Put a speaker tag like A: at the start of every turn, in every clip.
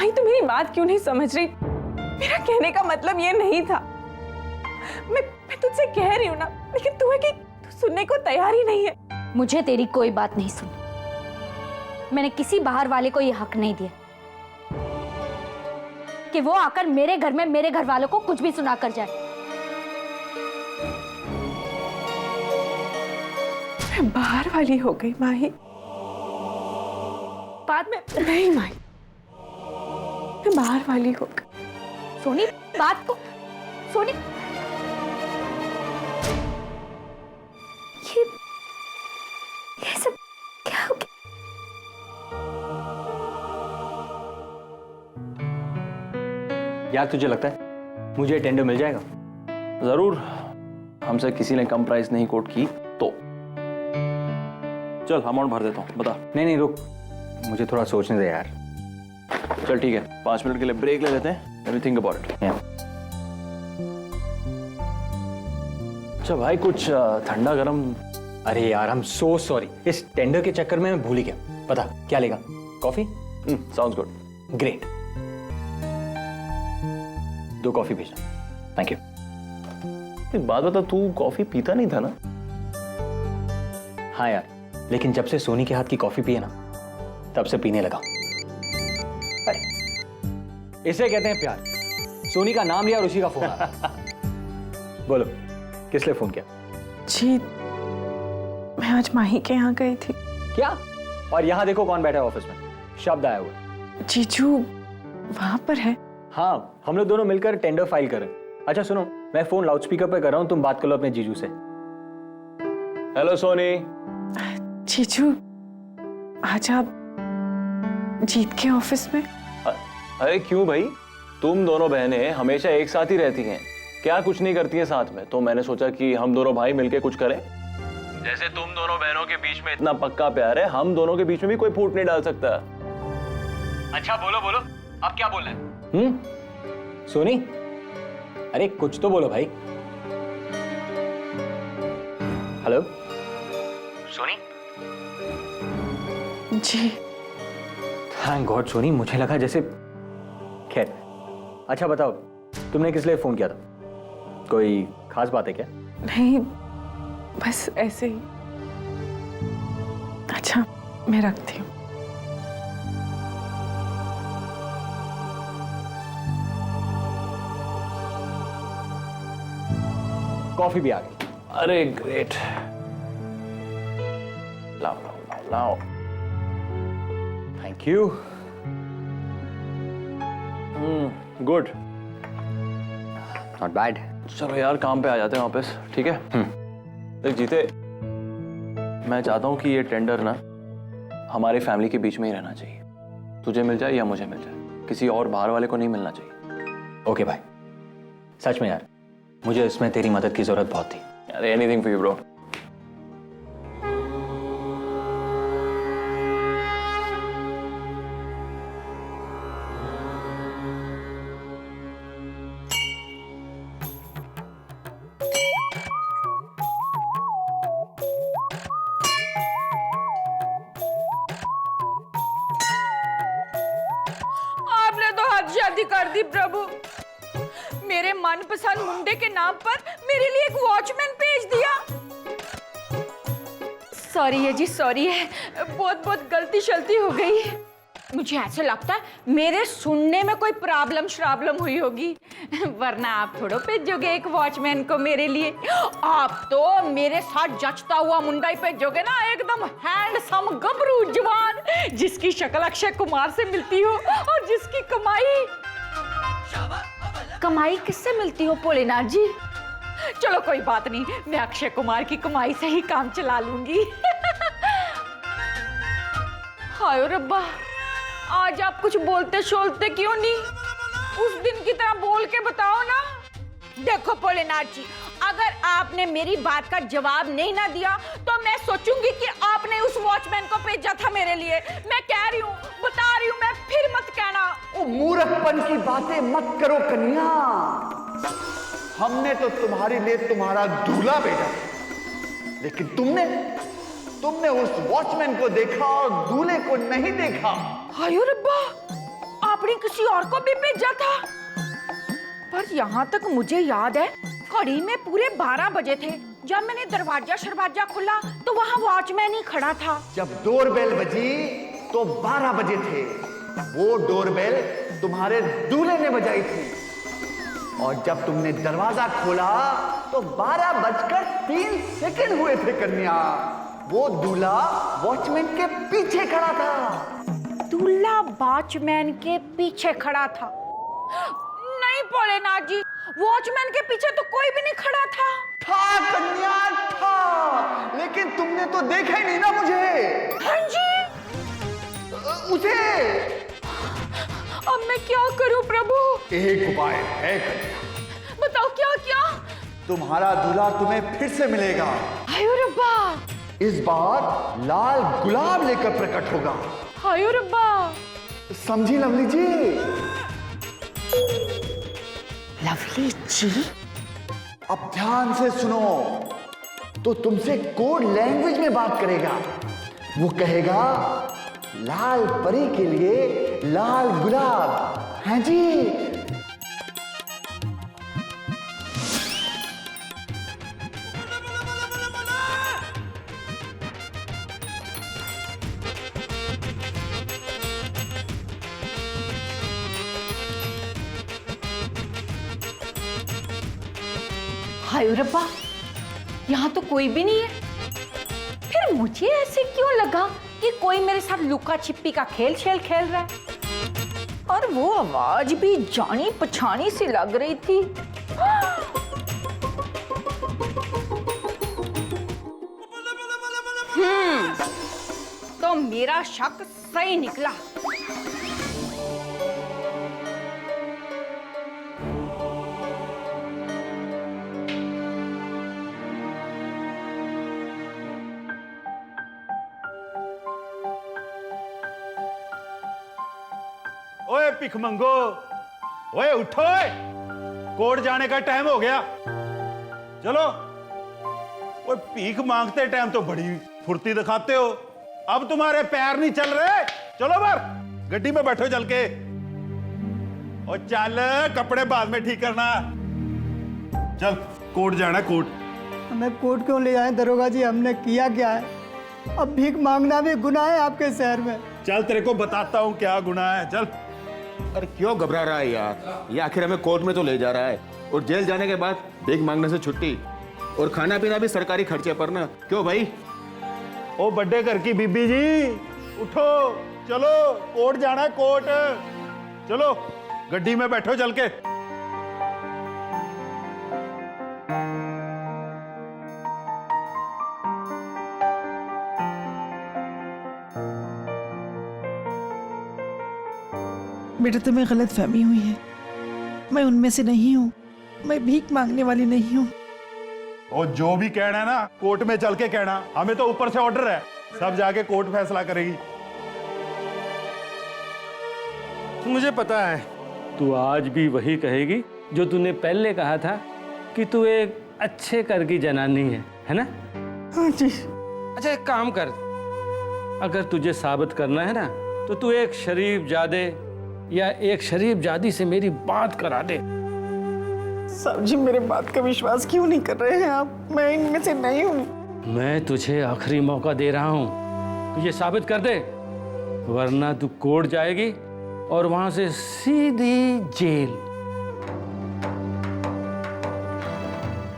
A: माही तू मेरी बात क्यों नहीं समझ रही? मेरा कहने का मतलब ये नहीं था। मैं तुझसे कह रही हूँ ना, लेकिन तू है कि तू सुनने को तैयार ही नहीं है।
B: मुझे तेरी कोई बात नहीं सुनी। मैंने किसी बाहर वाले को यह हक नहीं दिया कि वो आकर मेरे घर में मेरे घर वालों को कुछ भी सुना कर जाए।
A: मैं बाहर वाली हो गई माही।
B: बाद में
A: नहीं माही, मैं बाहर वाली हो गई।
B: सोनी, बात को सोनी, ये सब क्या हो गया?
C: यार तुझे लगता है मुझे टेंडर मिल जाएगा?
D: जरूर, हमसे किसी ने कम प्राइस नहीं कोट की तो। चल अमाउंट भर देता हूँ, बता।
C: नहीं नहीं रुक, मुझे थोड़ा सोचने दे यार।
D: चल ठीक है, 5 मिनट के लिए ब्रेक ले लेते हैं। Let me think about it. अच्छा भाई, कुछ ठंडा गरम।
C: अरे यार आई एम सो सॉरी, इस टेंडर के चक्कर में मैं भूल ही गया। बता क्या लेगा? Coffee?
D: Sounds good.
C: Great, 2 coffee भेजना। Thank you.
D: एक बात बता, तू कॉफी पीता नहीं था ना?
C: हाँ यार, लेकिन जब से सोनी के हाथ की कॉफी पिए ना, तब से पीने लगा। इसे कहते हैं प्यार। सोनी का नाम लिया और उसी का फोन आया। बोलो किस लिए फोन किया?
A: जी, मैं आज माही के यहाँ गई थी।
C: क्या? और यहाँ देखो कौन बैठा है ऑफिस में, शब्द आया हुआ है।
A: जीजू वहां पर है।
C: हाँ, हम लोग दोनों मिलकर टेंडर फाइल करें। अच्छा सुनो, मैं फोन लाउडस्पीकर पे कर रहा हूँ, तुम बात कर लो अपने जीजू से।
D: हेलो सोनी।
A: जीजू आज आप जीत के ऑफिस में?
D: अरे क्यों भाई, तुम दोनों बहनें हमेशा एक साथ ही रहती हैं, क्या कुछ नहीं करती हैं साथ में? तो मैंने सोचा कि हम दोनों भाई मिलके कुछ करें। जैसे तुम दोनों बहनों के बीच में इतना पक्का प्यार है, हम दोनों के बीच में भी कोई फूट नहीं डाल सकता।
C: अच्छा बोलो बोलो, आप क्या बोल रहे हैं? सोनी, अरे कुछ तो बोलो भाई। हेलो सोनी।
A: जी
C: थैंक गॉड सोनी, मुझे लगा जैसे। खैर, अच्छा बताओ, तुमने किस लिए फोन किया था? कोई खास बात है क्या?
A: नहीं, बस ऐसे ही। अच्छा मैं रखती हूँ।
C: कॉफी भी आ गई।
D: अरे ग्रेट, लाओ लाओ लाओ लाओ।
C: Thank you.
D: Good.
C: Not bad.
D: चलो यार, काम पे आ जाते हैं वापस, ठीक है? देख जीते, मैं चाहता हूँ कि ये टेंडर ना हमारे फैमिली के बीच में ही रहना चाहिए। तुझे मिल जाए या मुझे मिल जाए, किसी और बाहर वाले को नहीं मिलना चाहिए।
C: ओके भाई, सच में यार मुझे इसमें तेरी मदद की जरूरत बहुत थी।
D: यार एनीथिंग फॉर यू ब्रो।
E: आपने तो हद शादी कर दी प्रभु। मेरे मनपसंद मुंडे के नाम पर मेरे लिए एक वॉचमैन भेज दिया। सॉरी है जी, सॉरी है, बहुत बहुत गलती शलती हो गई। मुझे ऐसा लगता है मेरे सुनने में कोई प्रॉब्लम हुई होगी, वरना आप थोड़ा भेजोगे एक वॉचमैन को मेरे लिए। आप तो मेरे साथ जचता हुआ मुंडा ही भेजोगे ना, एकदम हैंडसम गबरू जवान, जिसकी शक्ल अक्षय कुमार से मिलती हो और जिसकी कमाई किससे मिलती हो भोलेनाथ जी? चलो कोई बात नहीं, मैं अक्षय कुमार की कमाई से ही काम चला लूंगी। हाय रब्बा, आज आप कुछ बोलते शोलते क्यों नहीं? उस दिन की तरह बोल के बताओ ना। देखो भोलेनाथ जी, अगर आपने मेरी बात का जवाब नहीं ना दिया तो मैं सोचूंगी कि आपने उस वॉचमैन को भेजा था मेरे लिए। मैं कह रही हूँ, बता रही हूँ, मैं फिर मत कहना।
F: ओ मूर्खपन की बातें मत करो कन्या। हमने तो तुम्हारे लिए तुम्हारा दूल्हा भेजा, लेकिन तुमने उस वॉचमैन को देखा और दूल्हे को नहीं देखा।
E: हाय रब्बा, आप आपने किसी और को भी भेजा था। पर यहाँ तक मुझे याद है घड़ी में पूरे 12 बजे थे। जब मैंने दरवाजा खोला तो वहाँ वॉचमैन ही खड़ा था।
F: जब डोरबेल बजी तो 12 बजे थे। वो डोरबेल तुम्हारे दूल्हे ने बजाई थी और जब तुमने दरवाजा खोला तो 12:03 हुए थे कन्या। वो दूल्हा वॉचमैन के पीछे खड़ा था।
E: दूल्हा वॉचमैन के पीछे खड़ा था? नहीं भोलेनाथ जी, वॉचमैन के पीछे तो कोई भी नहीं खड़ा था।
F: था कन्या था, लेकिन तुमने तो देखा ही नहीं ना मुझे।
E: हाँ जी,
F: उसे।
E: अब मैं क्या करूं प्रभु?
F: एक उपाय है कन्या।
E: बताओ क्या क्या?
F: तुम्हारा दूल्हा तुम्हें फिर से मिलेगा।
E: हाय रब्बा!
F: इस बार लाल गुलाब लेकर प्रकट होगा।
E: हाय रब्बा!
F: समझी लवली जी?
E: लवली जी?
F: अब ध्यान से सुनो। तो तुमसे कोड लैंग्वेज में बात करेगा। वो कहेगा लाल परी के लिए लाल गुलाब। हैं जी?
E: हाय रब्बा! यहाँ तो कोई भी नहीं है। फिर मुझे ऐसे क्यों लगा कि कोई मेरे साथ लुका छिपी का खेल रहा है? और वो आवाज भी जानी पछानी सी लग रही थी। तो मेरा शक सही निकला।
G: ओए भिखमंगो, ओए उठो, ओए कोर्ट जाने का टाइम हो गया। चलो। ओए भीख मांगते टाइम तो बड़ी फुर्ती दिखाते हो, अब तुम्हारे पैर नहीं चल रहे। चलो बाहर, गड्डी में बैठो चल के। और चल, कपड़े बाद में ठीक करना। चल, कोर्ट जाना, कोर्ट।
H: हमें कोर्ट क्यों ले जाए दरोगा जी? हमने किया क्या है? अब भीख मांगना भी गुनाह है आपके शहर में।
G: चल, तेरे को बताता हूँ क्या गुनाह है। चल।
I: अरे क्यों घबरा रहा है यार? ये आखिर हमें कोर्ट में तो ले जा रहा है, और जेल जाने के बाद भीख मांगने से छुट्टी, और खाना पीना भी सरकारी खर्चे पर ना। क्यों भाई?
G: ओ बड्डे घर की बीबी जी, उठो, चलो कोर्ट जाना है, कोर्ट। चलो, गड्डी में बैठो चल के।
J: बेटा, तुम्हें गलत फहमी हुई है। मैं उनमें से नहीं हूँ, मैं भीख मांगने वाली नहीं हूँ।
G: और जो भी कहना है ना, कोर्ट में चल के कहना। हमें तो ऊपर से ऑर्डर है, सब जाके कोर्ट फैसला करेगी।
K: मुझे पता है तू आज भी वही कहेगी जो तूने पहले कहा था कि तू एक अच्छे घर की जनानी है ना?
J: हाँ जी।
K: अच्छा, एक काम कर, अगर तुझे साबित करना है ना तो तू एक शरीफ जादे या एक शरीफ जादी से मेरी बात करा दे।
J: साहब जी, मेरे बात का विश्वास क्यों नहीं कर रहे हैं आप? मैं इनमें से नहीं हूँ।
K: मैं तुझे आखिरी मौका दे रहा हूँ, तू ये साबित कर दे, वरना तू कोर्ट जाएगी और वहां से सीधी जेल।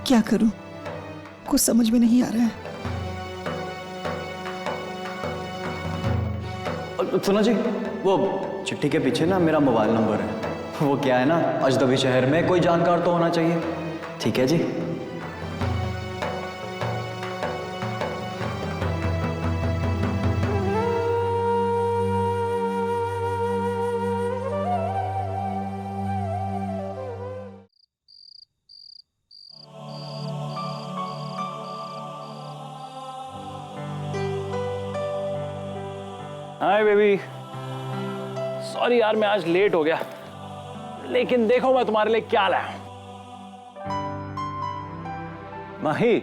J: क्या करूं? कुछ समझ में नहीं आ रहा है।
C: सुनो जी, वो चिट्ठी के पीछे ना मेरा मोबाइल नंबर है। वो क्या है ना, अजनबी शहर में कोई जानकार तो होना चाहिए। ठीक है जी।
D: हाय बेबी, सॉरी यार मैं आज लेट हो गया, लेकिन देखो मैं तुम्हारे लिए क्या लाया हूं। माही,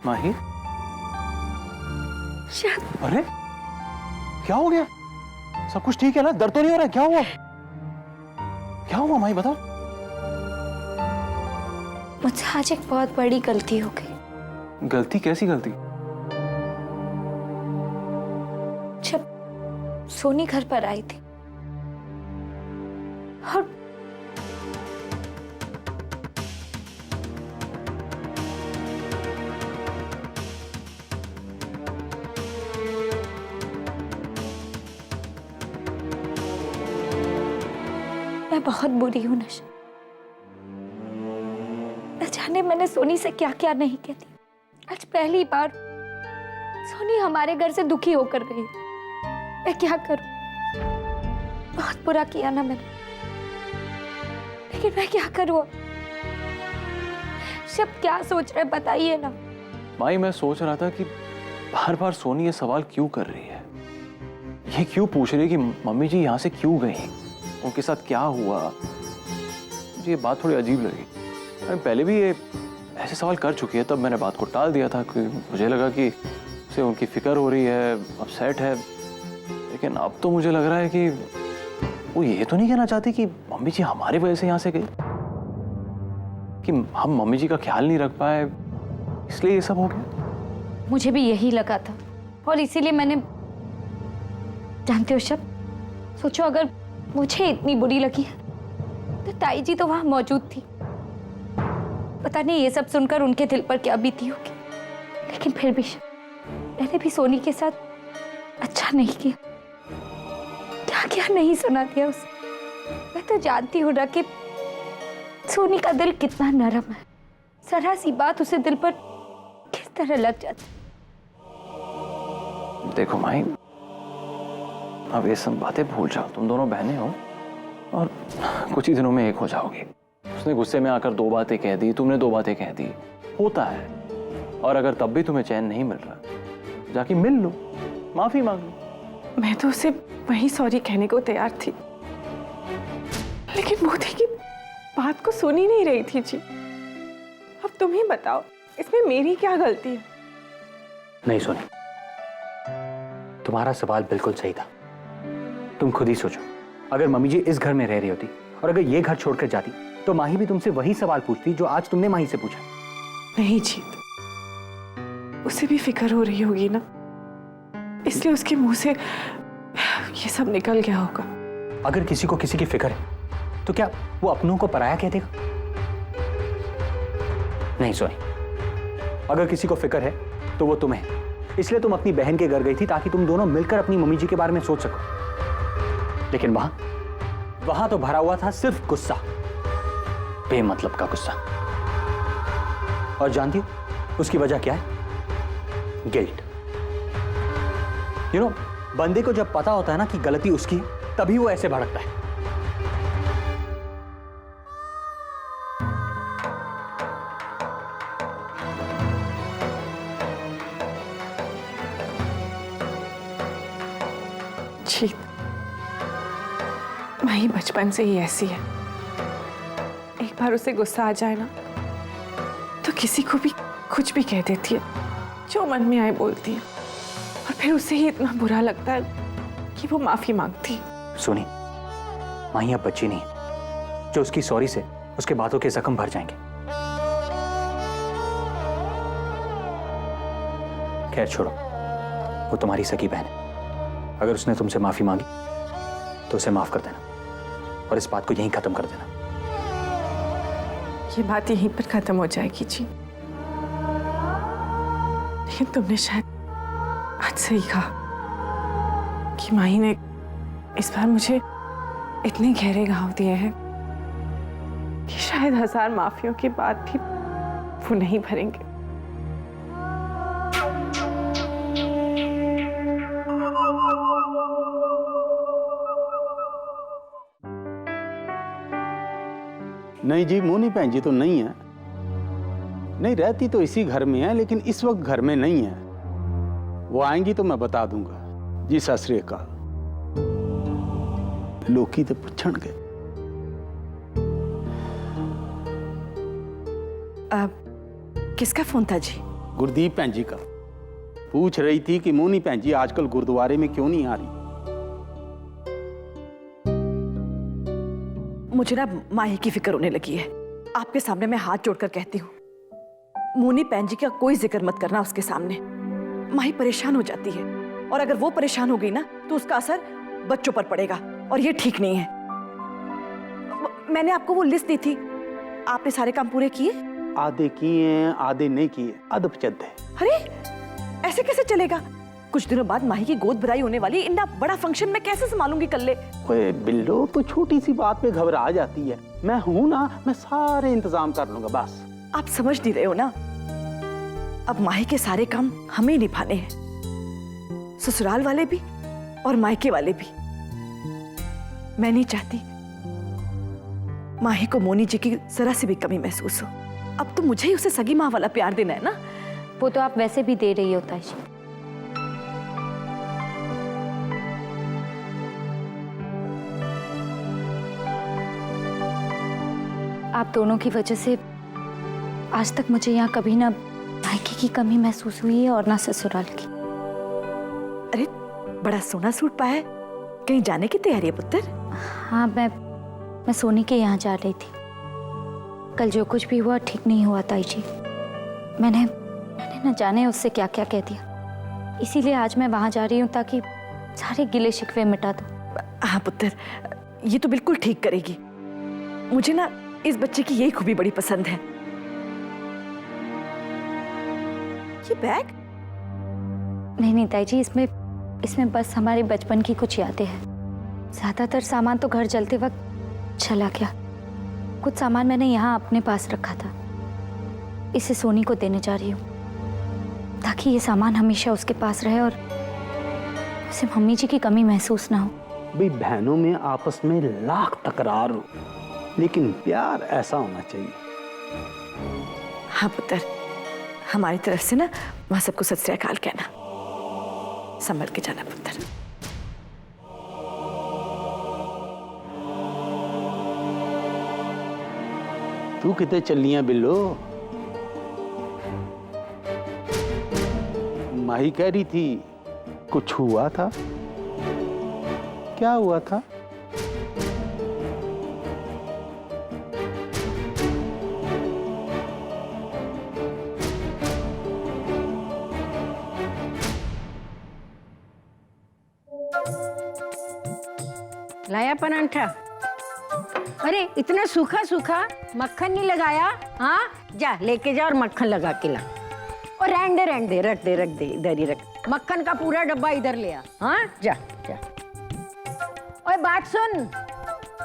D: माही,
B: शायद
D: अरे क्या हो गया? सब कुछ ठीक है ना? दर्द तो नहीं हो रहा? क्या हुआ? क्या हुआ माही, बताओ।
B: मुझसे आज एक बहुत बड़ी गलती हो गई।
D: गलती? कैसी गलती?
B: जब सोनी घर पर आई थी और मैं बहुत बुरी हूं नशा। न जाने मैंने सोनी से क्या क्या नहीं कहती। आज पहली बार सोनी हमारे घर से दुखी होकर गई। मैं क्या करूं? बहुत बुरा किया ना मैंने, लेकिन मैं क्या करूं? शब्द क्या सोच रहे बताइए ना।
D: माही, मैं सोच रहा था कि बार बार सोनी ये सवाल क्यों कर रही है? ये क्यों पूछ रही है कि मम्मी जी यहाँ से क्यों गई? उनके साथ क्या हुआ? मुझे ये बात थोड़ी अजीब लगी। मैं पहले भी ये ऐसे सवाल कर चुकी है, तब मैंने बात को टाल दिया था कि मुझे लगा कि उसे उनकी फिक्र हो रही है, अपसेट है। लेकिन अब तो मुझे लग रहा है कि वो ये तो नहीं कहना चाहती कि मम्मी जी हमारी वजह से यहाँ से गई, कि हम मम्मी जी का ख्याल नहीं रख पाए इसलिए ये सब हो गया।
B: मुझे भी यही लगा था और इसीलिए मैंने, जानते हो शब, सोचो अगर मुझे इतनी बुरी लगी है तो ताई जी तो वहां मौजूद थी। पता नहीं ये सब सुनकर उनके दिल पर क्या बीती होगी। लेकिन फिर भी मैंने भी सोनी के साथ अच्छा नहीं किया। क्या क्या नहीं सुना दिया उसे। मैं तो जानती हूँ ना कि सोनी का दिल कितना नरम है। जरा सी बात उसे दिल पर किस तरह लग जाती।
D: देखो माही, अब ये सब बातें भूल जाओ। तुम दोनों बहनें हो और कुछ ही दिनों में एक हो जाओगी। उसने गुस्से में आकर 2 बातें कह दी, तुमने 2 बातें कह दी, होता है। और अगर तब भी तुम्हें चैन नहीं मिल रहा, जाके मिल लो, माफी मांग लो।
A: मैं तो उसे वही सॉरी कहने को तैयार थी, लेकिन मोदी की बात को सुन ही नहीं रही थी जी। अब तुम ही बताओ, इसमें मेरी क्या गलती है?
C: नहीं सोनी, तुम्हारा सवाल बिल्कुल सही था। तुम खुद ही सोचो, अगर मम्मी जी इस घर में रह रही होती और अगर ये घर छोड़कर जाती तो माही भी तुमसे वही सवाल पूछती जो आज तुमने माही से पूछा।
A: नहीं जीत, उसे भी फिक्र हो रही होगी ना, इसलिए उसके मुंह से ये सब निकल गया होगा।
C: अगर किसी को किसी की फिक्र है तो क्या वो अपनों को पराया कह देगा? नहीं सोनी, अगर किसी को फिक्र है तो वो तुम्हें। इसलिए तुम अपनी बहन के घर गई थी ताकि तुम दोनों मिलकर अपनी मम्मी जी के बारे में सोच सको। लेकिन वहां तो भरा हुआ था सिर्फ गुस्सा, बेमतलब का गुस्सा। और जानती हो उसकी वजह क्या है? गिल्ट। बंदे को जब पता होता है ना कि गलती उसकी है, तभी वो ऐसे भड़कता है।
A: जीत, माही बचपन से ही ऐसी है। एक बार उसे गुस्सा आ जाए ना तो किसी को भी कुछ भी कह देती है, जो मन में आए बोलती है। और फिर उसे ही इतना बुरा लगता है कि वो माफी मांगती है।
C: सुनी, माही अब बच्ची नहीं, जो उसकी सॉरी से उसके बातों के जख्म भर जाएंगे। खैर छोड़ो, वो तुम्हारी सगी बहन है। अगर उसने तुमसे माफी मांगी तो उसे माफ कर देना और इस बात को यहीं खत्म कर देना।
A: ये बात यहीं पर खत्म हो जाएगी जी। लेकिन तुमने शायद आज सही कहा कि माही ने इस बार मुझे इतने गहरे घाव दिए हैं कि शायद 1000 माफियों के बाद भी वो नहीं भरेंगे।
I: नहीं जी, मोनी भैन जी तो नहीं है। नहीं, रहती तो इसी घर में है, लेकिन इस वक्त घर में नहीं है। वो आएंगी तो मैं बता दूंगा। जी सत श्री अकाल। लोकी तो पुछण गए।
L: किसका फोन था जी?
I: गुरदीप भैन जी का। पूछ रही थी कि मोनी भैन जी आजकल गुरुद्वारे में क्यों नहीं आ रही।
L: मुझे ना माही की फिक्र होने लगी है। आपके सामने मैं हाथ जोड़कर कहती हूँ, मोनी भैन जी का कोई जिक्र मत करना उसके सामने। माही परेशान हो जाती है, और अगर वो परेशान हो गई ना तो उसका असर बच्चों पर पड़ेगा, और ये ठीक नहीं है। मैंने आपको वो लिस्ट दी थी, आपने सारे काम पूरे किए?
I: आधे किए, आधे नहीं किए, अदब चद है।
L: अरे ऐसे कैसे चलेगा? कुछ दिनों बाद माही की गोद भराई होने वाली, इतना बड़ा फंक्शन मैं कैसे संभालूंगी कल्ले?
I: ओए बिल्लो, तो छोटी सी बात पे घबरा जाती है। मैं हूं ना, मैं सारे इंतजाम कर लूंगा बस।
L: आप समझ नहीं रहे हो ना, अब माही के सारे काम हमें निभाने हैं, ससुराल वाले भी और मायके वाले भी। मैं नहीं चाहती माही को मोनी जी की जरा सी भी कमी महसूस हो। अब तो मुझे ही उसे सगी माँ वाला प्यार देना है ना।
B: वो तो आप वैसे भी दे रही हो ताई जी। आप दोनों की वजह से आज तक मुझे यहाँ कभी ना मायके की कमी महसूस हुई है और ना ससुराल की।
L: अरे बड़ा सोना सूट पाया है, कहीं जाने की तैयारी है पुत्र?
B: हाँ, मैं सोनी के यहाँ जा रही थी। कल जो कुछ भी हुआ ठीक नहीं हुआ ताई जी। मैंने न जाने उससे क्या क्या कह दिया, इसीलिए आज मैं वहाँ जा रही हूँ ताकि सारे गिले शिकवे मिटा दूँ।
L: हाँ पुत्र, ये तो बिल्कुल ठीक करेगी। मुझे ना इस बच्चे की यही खूबी बड़ी पसंद है। ये बैग?
B: नहीं ताई जी, इसमें बस हमारे बचपन की कुछ यादें हैं। ज्यादातर सामान तो घर चलते वक्त चला गया। कुछ सामान मैंने यहाँ अपने पास रखा था, इसे सोनी को देने जा रही हूँ ताकि ये सामान हमेशा उसके पास रहे और उसे मम्मी जी की कमी महसूस ना हो।
I: भाई बहनों में आपस में लाख तकरार हो, लेकिन प्यार ऐसा होना चाहिए।
L: हाँ पुत्र, हमारी तरफ से ना वहां सबको सत श्री अकाल कहना। संभल के जाना पुत्र।
I: तू कितने चलियां बिल्लो? माही कह रही थी कुछ हुआ था, क्या हुआ था?
M: लाया परांठा? अरे इतना सूखा सूखा, मक्खन नहीं लगाया? हाँ जा लेके जा और मक्खन लगा के ला। और रहने दे, रख दे इधर ही रख। मक्खन का पूरा डब्बा इधर ले आ। हाँ जा जा। ओए बात सुन,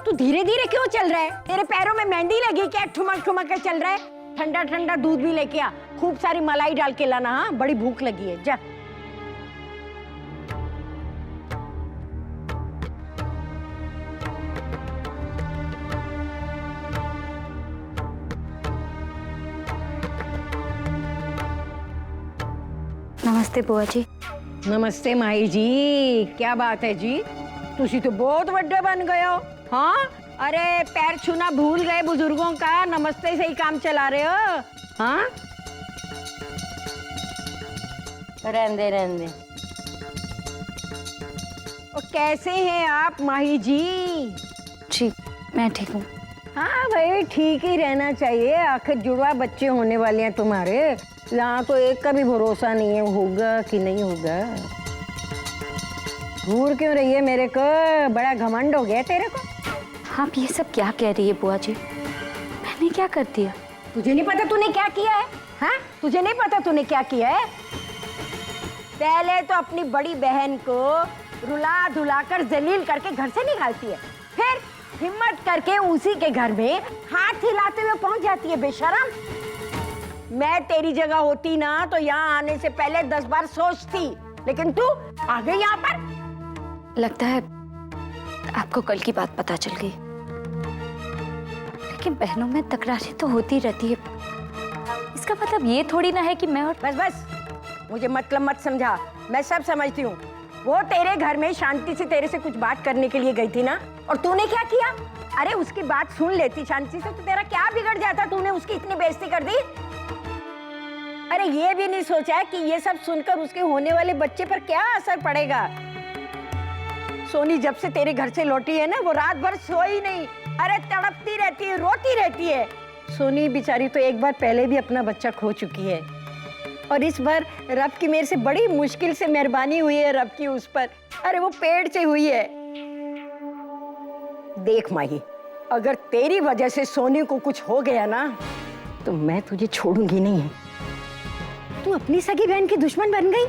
M: तू धीरे धीरे क्यों चल रहा है? तेरे पैरों में मेहंदी लगी क्या? ठुमक ठुमक के चल रहा है। ठंडा ठंडा दूध भी लेके आ, खूब सारी मलाई डाल के लाना। हाँ बड़ी भूख लगी है, जा।
B: नमस्ते बुआ जी।
M: नमस्ते माई जी, क्या बात है जी? तुसी तो बहुत बड़े बन गए हो। हाँ अरे पैर छूना भूल गए बुजुर्गों का, नमस्ते से ही काम चला रहे हो। हाँ रहने। और कैसे हैं आप माही जी?
B: जी मैं ठीक हूँ।
M: हाँ भाई ठीक ही रहना चाहिए, आखिर जुड़वा बच्चे होने वाले हैं तुम्हारे। यहाँ तो एक का भी भरोसा नहीं है होगा कि नहीं होगा। घूर क्यों रही है मेरे को? बड़ा घमंड हो गया तेरे को।
B: आप ये सब क्या कह रही है बुआ जी? मैंने क्या कर दिया?
M: तुझे नहीं पता तूने क्या किया है? हाँ तुझे नहीं पता तूने क्या किया है? पहले तो अपनी बड़ी बहन को रुला धुला कर जलील करके घर से निकालती है, फिर हिम्मत करके उसी के घर में हाथ हिलाते हुए पहुंच जाती है। बेशरम। मैं तेरी जगह होती ना तो यहाँ आने से पहले 10 बार सोचती, लेकिन तू आ गई यहाँ पर।
B: लगता है आपको कल की बात पता चल गई, लेकिन बहनों में तकरारें तो होती रहती है। इसका मतलब ये थोड़ी ना है कि मैं और
M: बस मुझे मतलब मत समझा, मैं सब समझती हूँ। वो तेरे घर में शांति से तेरे से कुछ बात करने के लिए गई थी ना, और तूने क्या किया? अरे उसकी बात सुन लेती शांति से तो तेरा क्या बिगड़ जाता? तूने उसकी इतनी बेइज्जती कर दी। अरे ये भी नहीं सोचा है कि ये सब सुनकर उसके होने वाले बच्चे पर क्या असर पड़ेगा। सोनी जब से तेरे घर से लौटी है ना, वो रात भर सोई नहीं, अरे तड़पती रहती है, रोती रहती है। सोनी बेचारी तो एक बार पहले भी अपना बच्चा खो चुकी है, और इस बार रब की मेरे से बड़ी मुश्किल से मेहरबानी हुई है रब की उस पर। अरे वो पेड़ से हुई है। देख माही, अगर तेरी वजह से सोनी को कुछ हो गया ना, तो मैं तुझे छोड़ूंगी नहीं। तू अपनी सगी बहन की दुश्मन बन गई।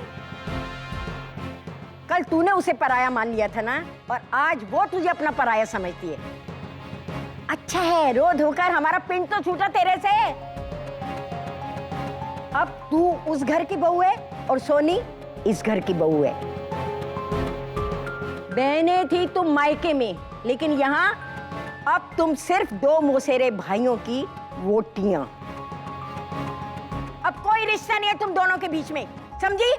M: कल तूने उसे पराया मान लिया था ना, और आज वो तुझे अपना पराया समझती है। अच्छा है, रो धोकर हमारा पिंड तो छूटा तेरे से। अब तू उस घर की बहू है और सोनी इस घर की बहू है। बहनें थी तुम मायके में, लेकिन यहाँ अब तुम सिर्फ दो मौसेरे भाइयों की वोटियां। अब कोई रिश्ता नहीं है तुम दोनों के बीच में, समझी?